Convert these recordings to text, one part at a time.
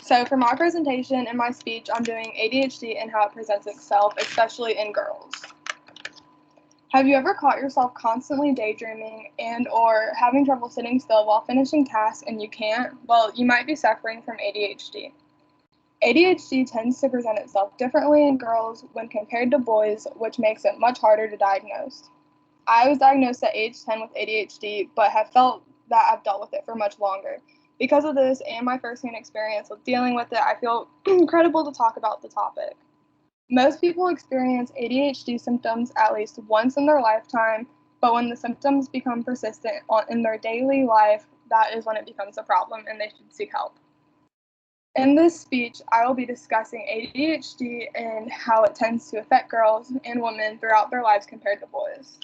So for my presentation and my speech, I'm doing ADHD and how it presents itself, especially in girls. Have you ever caught yourself constantly daydreaming and or having trouble sitting still while finishing tasks and you can't? Well, you might be suffering from ADHD. ADHD tends to present itself differently in girls when compared to boys, which makes it much harder to diagnose. I was diagnosed at age 10 with ADHD, but have felt that I've dealt with it for much longer. Because of this and my firsthand experience with dealing with it, I feel credible to talk about the topic. Most people experience ADHD symptoms at least once in their lifetime, but when the symptoms become persistent in their daily life, that is when it becomes a problem and they should seek help. In this speech, I will be discussing ADHD and how it tends to affect girls and women throughout their lives compared to boys.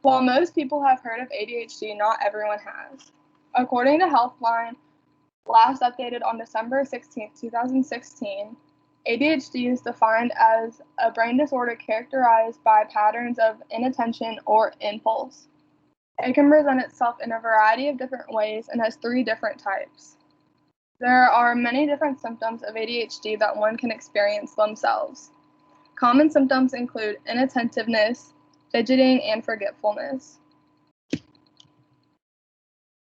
While most people have heard of ADHD, not everyone has. According to Healthline, last updated on December 16, 2016, ADHD is defined as a brain disorder characterized by patterns of inattention or impulse. It can present itself in a variety of different ways and has 3 different types. There are many different symptoms of ADHD that one can experience themselves. Common symptoms include inattentiveness, fidgeting, and forgetfulness.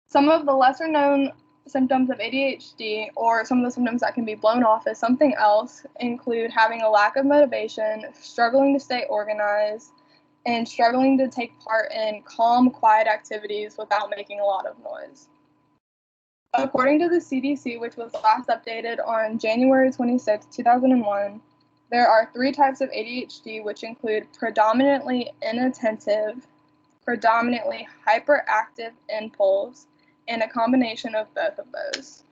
Some of the lesser known symptoms of ADHD, or some of the symptoms that can be blown off as something else, include having a lack of motivation, struggling to stay organized, and struggling to take part in calm, quiet activities without making a lot of noise. According to the CDC, which was last updated on January 26, 2001, there are 3 types of ADHD, which include predominantly inattentive, predominantly hyperactive impulse, and a combination of both of those.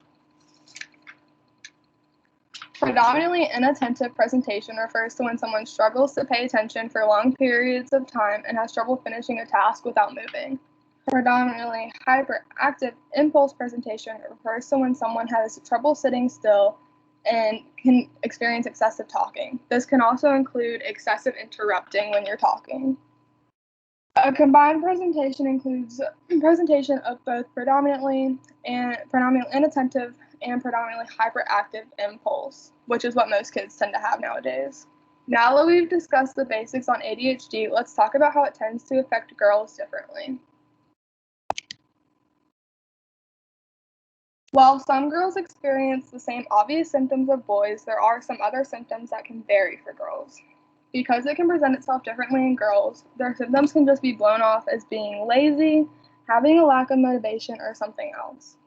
Predominantly inattentive presentation refers to when someone struggles to pay attention for long periods of time and has trouble finishing a task without moving. Predominantly hyperactive impulse presentation refers to when someone has trouble sitting still and can experience excessive talking. This can also include excessive interrupting when you're talking. A combined presentation includes presentation of both predominantly inattentive and predominantly hyperactive impulse, which is what most kids tend to have nowadays. Now that we've discussed the basics on ADHD, let's talk about how it tends to affect girls differently. While some girls experience the same obvious symptoms of boys, there are some other symptoms that can vary for girls. Because it can present itself differently in girls, their symptoms can just be blown off as being lazy, having a lack of motivation, or something else.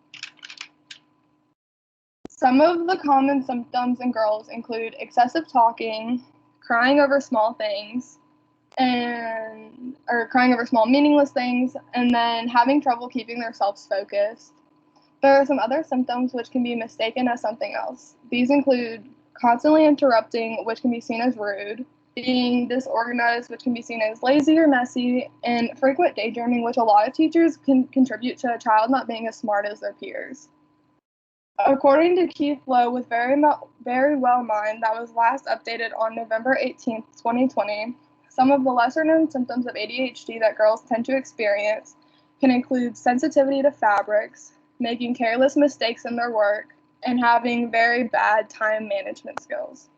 Some of the common symptoms in girls include excessive talking, crying over small things, or crying over small meaningless things, and then having trouble keeping themselves focused. There are some other symptoms which can be mistaken as something else. These include constantly interrupting, which can be seen as rude, being disorganized, which can be seen as lazy or messy, and frequent daydreaming, which a lot of teachers can contribute to a child not being as smart as their peers. According to Keith Lowe with Very Well Mind, that was last updated on November 18, 2020, some of the lesser known symptoms of ADHD that girls tend to experience can include sensitivity to fabrics, making careless mistakes in their work, and having very bad time management skills.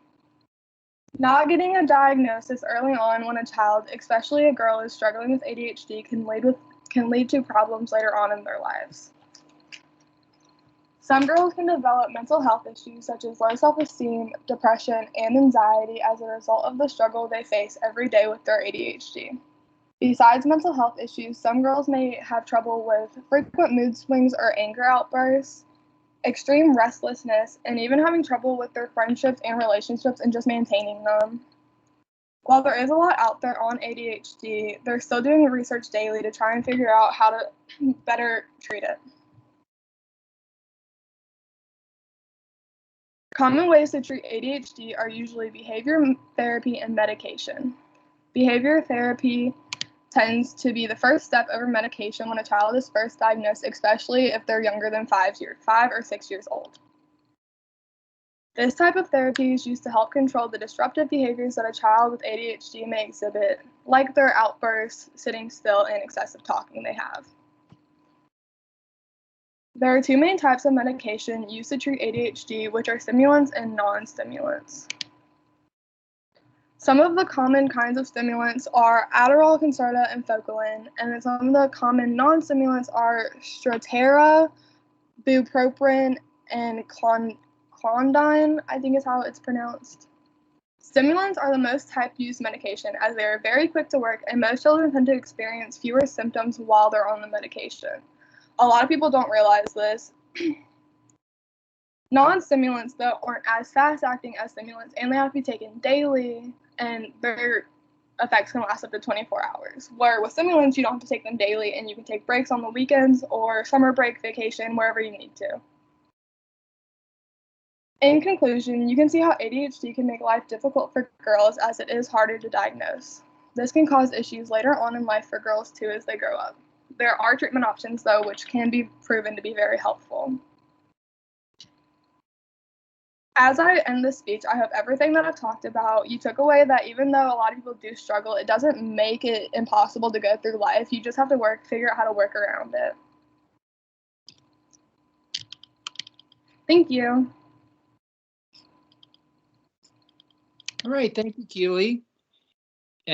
Not getting a diagnosis early on when a child, especially a girl, is struggling with ADHD can lead to problems later on in their lives. Some girls can develop mental health issues such as low self-esteem, depression, and anxiety as a result of the struggle they face every day with their ADHD. Besides mental health issues, some girls may have trouble with frequent mood swings or anger outbursts, extreme restlessness, and even having trouble with their friendships and relationships and just maintaining them. While there is a lot out there on ADHD, they're still doing research daily to try and figure out how to better treat it. Common ways to treat ADHD are usually behavior therapy and medication. Behavior therapy tends to be the first step over medication when a child is first diagnosed, especially if they're younger than 5 or 6 years old. This type of therapy is used to help control the disruptive behaviors that a child with ADHD may exhibit, like their outbursts, sitting still, and excessive talking they have. There are two main types of medication used to treat ADHD, which are stimulants and non-stimulants. Some of the common kinds of stimulants are Adderall, Concerta, and Focalin, and then some of the common non-stimulants are Strattera, bupropion, and clondine, I think is how it's pronounced. Stimulants are the most type-used medication as they are very quick to work, and most children tend to experience fewer symptoms while they're on the medication. A lot of people don't realize this. Non-stimulants, though, aren't as fast-acting as stimulants, and they have to be taken daily, and their effects can last up to 24 hours. Where with stimulants, you don't have to take them daily, and you can take breaks on the weekends or summer break, vacation, wherever you need to. In conclusion, you can see how ADHD can make life difficult for girls as it is harder to diagnose. This can cause issues later on in life for girls too as they grow up. There are treatment options though, which can be proven to be very helpful. As I end this speech, I hope everything that I've talked about, you took away that even though a lot of people do struggle, it doesn't make it impossible to go through life. You just have to figure out how to work around it. Thank you. All right, thank you, Keely.